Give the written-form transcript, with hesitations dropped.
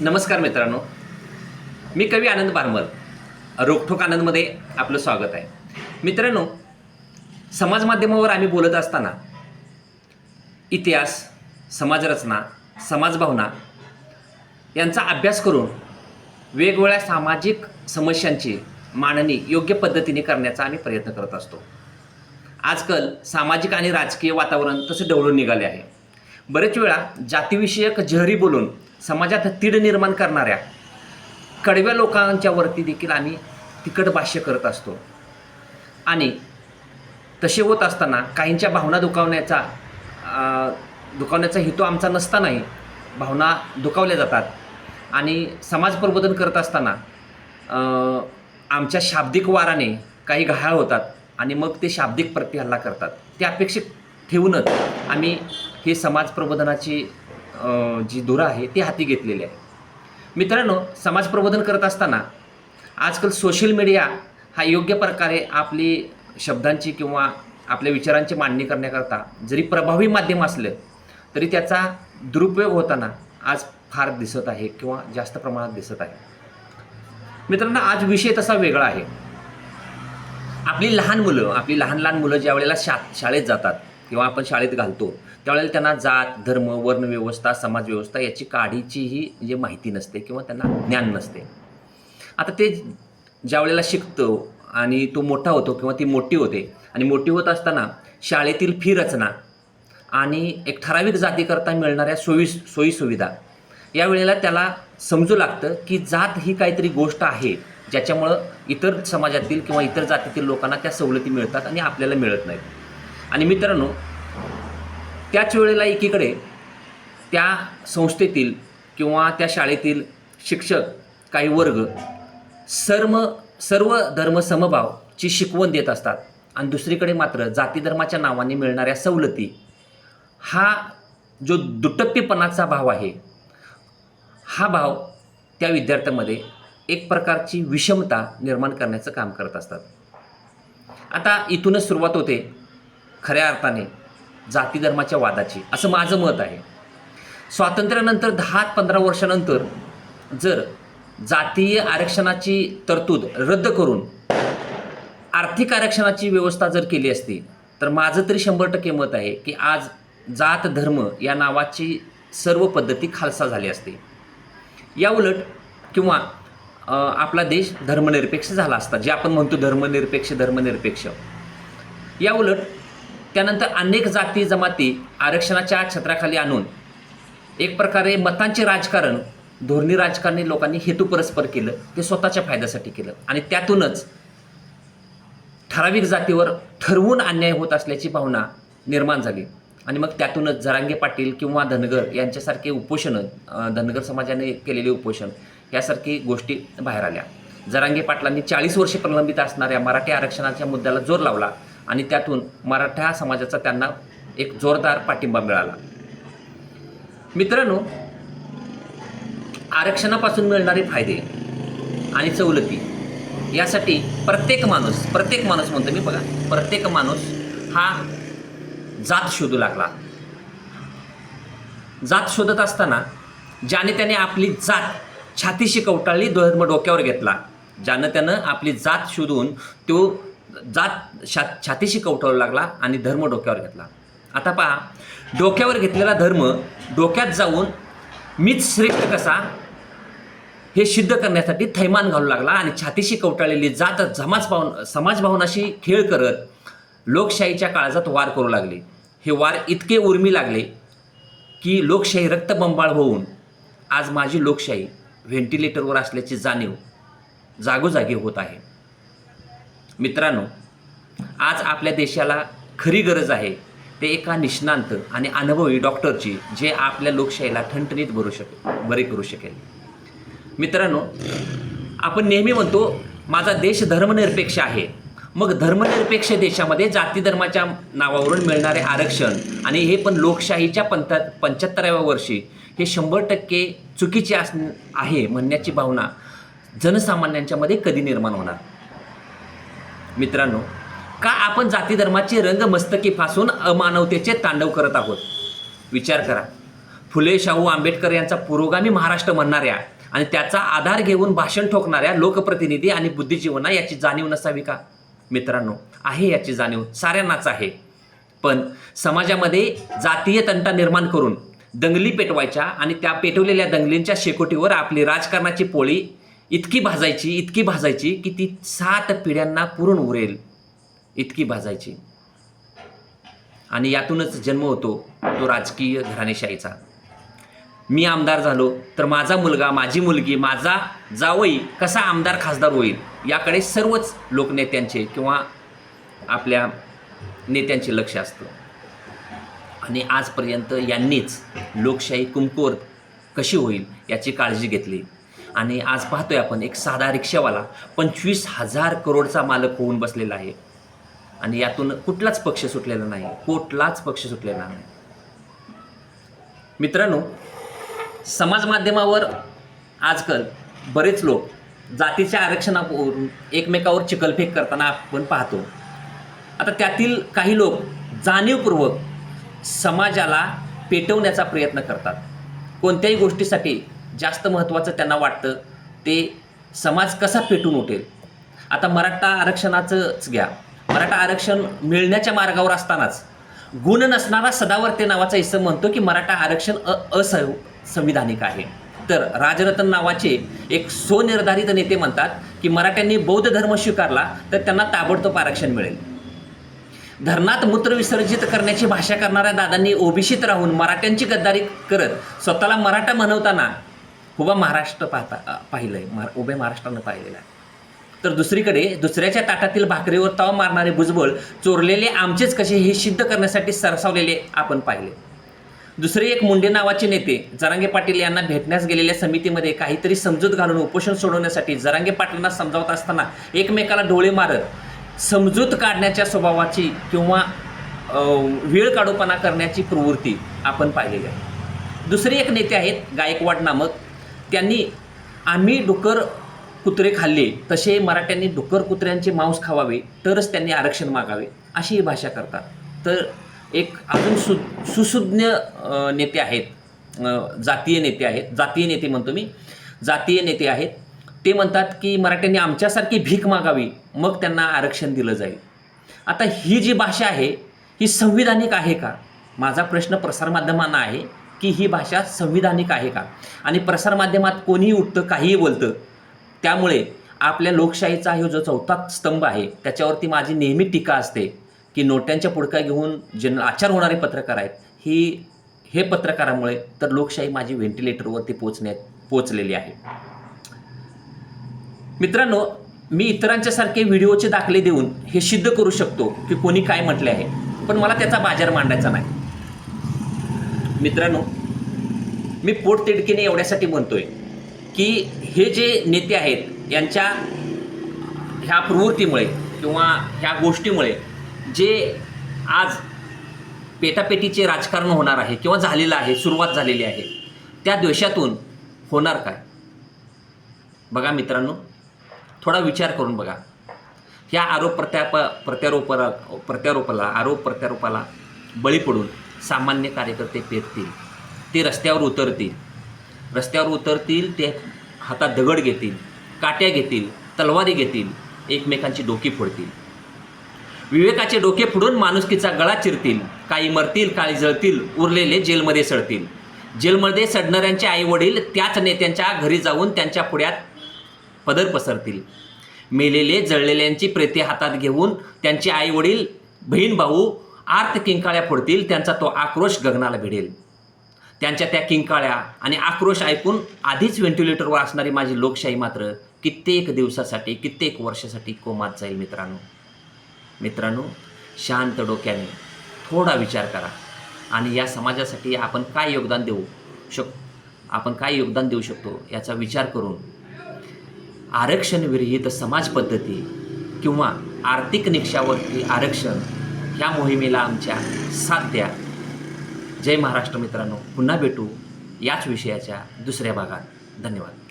नमस्कार मित्रांनो, मी कवी आनंद बारमल. रोखोक आनंदमध्ये आपलं स्वागत आहे. मित्रांनो, समाज माध्यमावर आम्ही बोलत असताना इतिहास, समाजरचना, समाजभावना यांचा अभ्यास करून वेगवेगळ्या सामाजिक समस्यांची मांडणी योग्य पद्धतीने करण्याचा आम्ही प्रयत्न करत असतो. आजकाल सामाजिक आणि राजकीय वातावरण तसे ढवळून निघाले आहे. बरेच वेळा जातीविषयक जहरी बोलून समाजात तीड निर्माण करणाऱ्या कडव्या लोकांच्या वरती देखील आम्ही तिखट भाष्य करत असतो. आणि तसे होत असताना काहींच्या भावना दुखावण्याचा हेतू आमचा नसतानाही भावना दुखावल्या जातात. आणि समाज प्रबोधन करत असताना आमच्या शाब्दिक वाराने काही घायाळ होतात आणि मग ते शाब्दिक प्रतिहल्ला करतात. ते अपेक्षित ठेवूनच आम्ही हे समाज प्रबोधनाची जी धुरा आहे ती हाती घेतलेली आहे. मित्रांनो, समाज प्रबोधन करत असताना आजकाल सोशल मीडिया हा योग्य प्रकारे आपली शब्दांची किंवा आपल्या विचारांची मांडणी करण्याकरता जरी प्रभावी माध्यम असलं तरी त्याचा दुरुपयोग होताना आज फार दिसत आहे किंवा जास्त प्रमाणात दिसत आहे. मित्रांनो, आज विषय तसा वेगळा आहे. आपली लहान मुलं ज्या वेळेला शाळेत जातात किंवा आपण शाळेत घालतो त्यावेळेला त्यांना जात, धर्म, वर्णव्यवस्था, समाजव्यवस्था याची काडीचीही म्हणजे माहिती नसते किंवा त्यांना ज्ञान नसते. आता ते ज्या वेळेला शिकतो आणि तो मोठा होतो किंवा ती मोठी होते आणि मोठी होत असताना शाळेतील फी रचना आणि एक ठराविक जातीकरता मिळणाऱ्या सोयीसुविधा या वेळेला त्याला समजू लागतं की जात ही काहीतरी गोष्ट आहे ज्याच्यामुळं इतर समाजातील किंवा इतर जातीतील लोकांना त्या सवलती मिळतात आणि आपल्याला मिळत नाहीत. आणि मित्रांनो, त्याच वेळेला एकीकडे त्या संस्थेतील किंवा त्या शाळेतील शिक्षक काही वर्ग सर्व धर्म समभावची शिकवण देत असतात आणि दुसरीकडे मात्र जाती धर्माच्या नावाने मिळणाऱ्या सवलती हा जो दुटप्पीपणाचा भाव आहे हा भाव त्या विद्यार्थ्यांमध्ये एक प्रकारची विषमता निर्माण करण्याचं काम करत असतात. आता इथूनच सुरुवात होते खऱ्या अर्थाने जाती धर्माच्या वादाची, असं माझं मत आहे. स्वातंत्र्यानंतर 10-15 वर्षानंतर जर जातीय आरक्षणाची तरतूद रद्द करून आर्थिक आरक्षणाची व्यवस्था जर केली असती तर माझं तरी 100% मत आहे की आज जात धर्म या नावाची सर्व पद्धती खालसा झाली असती. या उलट किंवा आपला देश धर्मनिरपेक्ष झाला असता, जे आपण म्हणतो धर्मनिरपेक्ष. या उलट त्यानंतर अनेक जाती जमाती आरक्षणाच्या छत्राखाली आणून एक प्रकारे मतांचे राजकारण, धोरणी राजकारणी लोकांनी हेतुपरस्पर केलं, ते स्वतःच्या फायद्यासाठी केलं आणि त्यातूनच ठराविक जातीवर ठरवून अन्याय होत असल्याची भावना निर्माण झाली. आणि मग त्यातूनच जरांगे पाटील किंवा धनगर यांच्यासारखे उपोषणं, धनगर समाजाने केलेले उपोषण यासारखी गोष्टी बाहेर आल्या. जरांगे पाटलांनी 40 वर्षे प्रलंबित असणाऱ्या मराठी आरक्षणाच्या मुद्द्याला जोर लावला आणि त्यातून मराठा समाजाचा त्यांना एक जोरदार पाठिंबा मिळाला. मित्रांनो, आरक्षणापासून मिळणारे फायदे आणि सवलती यासाठी प्रत्येक माणूस म्हणतो मी, बघा, प्रत्येक माणूस हा जात शोधू लागला. जात शोधत असताना ज्याने त्याने आपली जात छातीशी कवटाळली, धर्म डोक्यावर घेतला. ज्यानं त्यानं आपली जात शोधून तो जात छातीशी कवटाळू लागला आणि धर्म डोक्यावर घेतला. आता पहा, डोक्यावर घेतलेला धर्म डोक्यात जाऊन मीच श्रेष्ठ कसा हे सिद्ध करण्यासाठी थैमान घालू लागला आणि छातीशी कवटाळलेली जात समाजभावनाशी खेळ करत लोकशाहीच्या काळजात वार करू लागले. हे वार इतके उर्मी लागले की लोकशाही रक्तबंबाळ होऊन आज माझी लोकशाही व्हेंटिलेटरवर असल्याची जाणीव जागोजागी होत आहे. मित्रांनो, आज आपल्या देशाला खरी गरज आहे ते एका निष्णांत आणि अनुभवी डॉक्टरची, जे आपल्या लोकशाहीला ठणठणीत बरे करू शकेल. मित्रांनो, आपण नेहमी म्हणतो माझा देश धर्मनिरपेक्ष आहे. मग धर्मनिरपेक्ष देशामध्ये जाती धर्माच्या नावावरून मिळणारे आरक्षण आणि हे पण लोकशाहीच्या 75व्या वर्षी हे 100% चुकीचे आहे म्हणण्याची भावना जनसामान्यांच्यामध्ये कधी निर्माण होणार? मित्रांनो, का आपण जाती धर्माचे रंग मस्तकी फासून अमानवतेचे तांडव करत आहोत? विचार करा. फुले शाहू आंबेडकर यांचा पुरोगामी महाराष्ट्र म्हणणाऱ्या आणि त्याचा आधार घेऊन भाषण ठोकणाऱ्या लोकप्रतिनिधी आणि बुद्धिजीवांना याची जाणीव नसावी का? मित्रांनो, आहे याची जाणीव, साऱ्यांनाच आहे. पण समाजामध्ये जातीय तंटा निर्माण करून दंगली पेटवायच्या आणि त्या पेटवलेल्या दंगलींच्या शेकोटीवर आपली राजकारणाची पोळी इतकी भाजायची की ती 7 पिढ्यांना पुरून उरेल, इतकी भाजायची. आणि यातूनच जन्म होतो तो राजकीय घराणेशाहीचा. मी आमदार झालो तर माझा मुलगा, माझी मुलगी, माझा जावई कसा आमदार खासदार होईल याकडे सर्वच लोकनेत्यांचे किंवा आपल्या नेत्यांचे लक्ष असतं. आणि आजपर्यंत यांनीच लोकशाही कमकुवत कशी होईल याची काळजी घेतली. आणि आज पाहतोय आपण एक साधा रिक्षावाला 25,000 करोडचा मालक होऊन बसलेला आहे. आणि यातून कुठलाच पक्ष सुटलेला नाही. मित्रांनो, समाज माध्यमावर आजकाल बरेच लोक जातीच्या आरक्षणावरून एकमेकावर चिखलफेक करताना आपण पाहतो. आता त्यातील काही लोक जाणीवपूर्वक समाजाला पेटवण्याचा प्रयत्न करतात. कोणत्याही गोष्टीसाठी जास्त महत्त्वाचं त्यांना वाटतं ते समाज कसा पेटून उठेल. आता मराठा आरक्षणाचंच घ्या. मराठा आरक्षण मिळण्याच्या मार्गावर असतानाच गुण नसणारा सदावर्ते नावाचा इसम म्हणतो की मराठा आरक्षण असंविधानिक आहे. तर राजरत्न नावाचे एक स्वनिर्धारित नेते म्हणतात की मराठ्यांनी बौद्ध धर्म स्वीकारला तर त्यांना ताबडतोब आरक्षण मिळेल. धरणात मूत्र विसर्जित करण्याची भाषा करणाऱ्या दादांनी ओबीसीत राहून मराठ्यांची गद्दारी करत स्वतःला मराठा म्हणवताना उभा महाराष्ट्र उभ्या महाराष्ट्रानं पाहिलेला आहे. तर दुसरीकडे दुसऱ्याच्या ताटातील भाकरीवर ताव मारणारे भुजबळ चोरलेले आमचेच कसे हे सिद्ध करण्यासाठी सरसावलेले आपण पाहिले. दुसरे एक मुंडे नावाचे नेते जरांगे पाटील यांना भेटण्यास गेलेल्या समितीमध्ये काहीतरी समजूत घालून उपोषण सोडवण्यासाठी जरांगे पाटलांना समजावत असताना एकमेकाला डोळे मारत समजूत काढण्याच्या स्वभावाची किंवा वेळ काढूपणा करण्याची प्रवृत्ती आपण पाहिलेली आहे. दुसरे एक नेते आहेत गायकवाड नामक. त्यांनी आम्ही डुक्कर कुत्रे खाल्ले तसे मराठ्यांनी डुक्कर कुत्र्यांचे मांस खावावे तरच त्यांनी आरक्षण मागावे अशी ही भाषा करतात. तर एक अजून सुसुज्ञ नेते आहेत, जातीय नेते आहेत. ते म्हणतात की मराठ्यांनी आमच्यासारखी भीक मागावी मग त्यांना आरक्षण दिलं जाईल. आता ही जी भाषा आहे ही संविधानिक आहे का? माझा प्रश्न प्रसारमाध्यमांना आहे की ही भाषा संविधानिक आहे का? आणि प्रसारमाध्यमात कोणीही उठतं, काहीही बोलतं. त्यामुळे आपल्या लोकशाहीचा हा जो 4था स्तंभ आहे त्याच्यावरती माझी नेहमी टीका असते की नोट्यांच्या पुडक्या घेऊन जे लाचार होणारे पत्रकार आहेत हे पत्रकारामुळे तर लोकशाही माझी व्हेंटिलेटरवरती पोचलेली आहे. मित्रांनो, मी इतरांच्यासारखे व्हिडिओचे दाखले देऊन हे सिद्ध करू शकतो की कोणी काय म्हटले आहे, पण मला त्याचा बाजार मांडायचा नाही. मित्रांनो, मी पोटतिडकीने एवढ्यासाठी म्हणतोय की हे जे नेते आहेत यांच्या ह्या प्रवृत्तीमुळे किंवा ह्या गोष्टीमुळे जे आज पेटापेटीचे राजकारण होणार आहे किंवा झालेलं आहे, सुरुवात झालेली आहे, त्या द्वेषातून होणार काय? बघा मित्रांनो, थोडा विचार करून बघा. ह्या प्रत्यारोपाला बळी पडून सामान्य कार्यकर्ते पेटतील, ते रस्त्यावर उतरतील, ते हातात दगड घेतील, काट्या घेतील, तलवारी घेतील, एकमेकांची डोकी फोडतील. विवेकाचे डोके फोडून माणुसकीचा गळा चिरतील. काही मरतील, काही जळतील, उरलेले जेलमध्ये सडतील. जेलमध्ये सडणाऱ्यांचे आईवडील त्याच नेत्यांच्या घरी जाऊन त्यांच्या पुढ्यात पदर पसरतील. मेलेले जळलेल्यांची प्रेते हातात घेऊन त्यांचे आईवडील, बहीण भाऊ आर्त किंकाळ्या फोडतील. त्यांचा तो आक्रोश गगनाला भिडेल. त्यांच्या त्या किंकाळ्या आणि आक्रोश ऐकून आधीच व्हेंटिलेटरवर असणारी माझी लोकशाही मात्र कित्येक दिवसासाठी, कित्येक वर्षासाठी कोमात जाईल. मित्रांनो, शांत डोक्याने थोडा विचार करा आणि या समाजासाठी आपण काय योगदान देऊ शकतो याचा विचार करून आरक्षण विरहित समाज पद्धती किंवा आर्थिक निकषावरती आरक्षण ह्या मोहिमेला आमच्या साथ द्या. जय महाराष्ट्र मित्रांनो. पुन्हा भेटू याच विषयाच्या दुसऱ्या भागात. धन्यवाद.